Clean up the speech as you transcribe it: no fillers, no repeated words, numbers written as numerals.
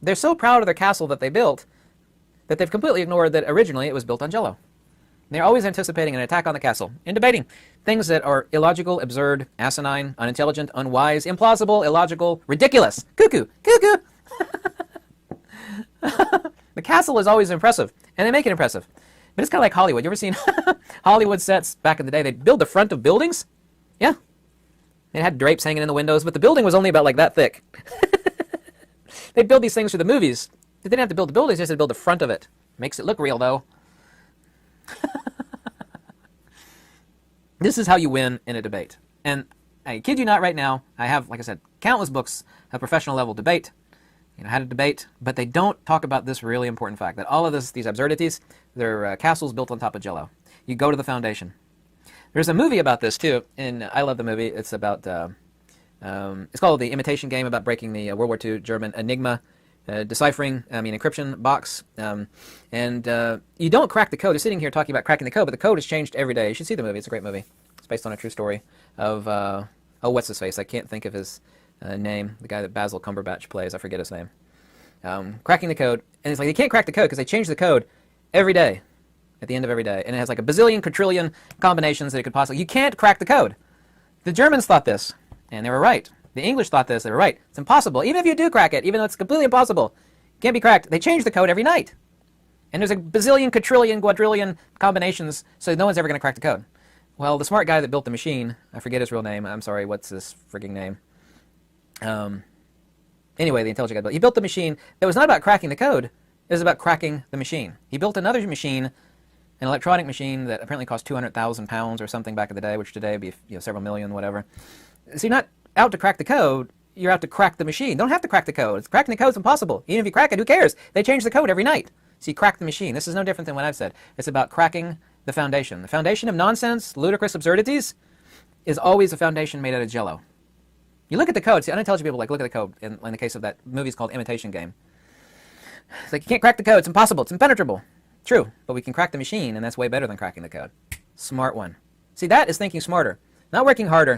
They're so proud of their castle that they built that they've completely ignored that originally it was built on Jello. They're always anticipating an attack on the castle and debating things that are illogical, absurd, asinine, unintelligent, unwise, implausible, illogical, ridiculous, cuckoo, cuckoo. The castle is always impressive, and they make it impressive. But it's kind of like Hollywood. You ever seen Hollywood sets back in the day? They'd build the front of buildings. Yeah. It had drapes hanging in the windows, but the building was only about like that thick. They'd build these things for the movies. They didn't have to build the buildings, they just had to build the front of it. Makes it look real, though. This is how you win in a debate. And I kid you not, right now, I have, like I said, countless books of professional level debate, how to debate, but they don't talk about this really important fact, that all of these absurdities, they're castles built on top of Jello. You go to the foundation. There's a movie about this, too, and I love the movie. It's about, it's called The Imitation Game, about breaking the World War II German Enigma encryption box. You don't crack the code. They're sitting here talking about cracking the code, but the code has changed every day. You should see the movie. It's a great movie. It's based on a true story of, what's his face? I can't think of his name. The guy that Basil Cumberbatch plays. I forget his name. Cracking the code. And it's like, you can't crack the code because they change the code every day, at the end of every day. And it has like a bazillion, quadrillion combinations that it could possibly... You can't crack the code. The Germans thought this, and they were right. The English thought this, they were right. It's impossible. Even if you do crack it, even though it's completely impossible, it can't be cracked. They change the code every night. And there's a bazillion, quadrillion, quadrillion combinations, so no one's ever going to crack the code. Well, the smart guy that built the machine, I forget his real name. I'm sorry, what's his frigging name? Anyway, the intelligent guy, he built the machine that was not about cracking the code, it was about cracking the machine. He built another machine, an electronic machine that apparently cost 200,000 pounds or something back in the day, which today would be several million, whatever. So you're not out to crack the code, you're out to crack the machine. Don't have to crack the code. Cracking the code's impossible. Even if you crack it, who cares? They change the code every night. So you crack the machine. This is no different than what I've said. It's about cracking the foundation. The foundation of nonsense, ludicrous absurdities, is always a foundation made out of Jello. You look at the code. See, unintelligent people look at the code. In the case of that movie, it's called Imitation Game. It's like, you can't crack the code. It's impossible. It's impenetrable. True, but we can crack the machine, and that's way better than cracking the code. Smart one. See, that is thinking smarter. Not working harder.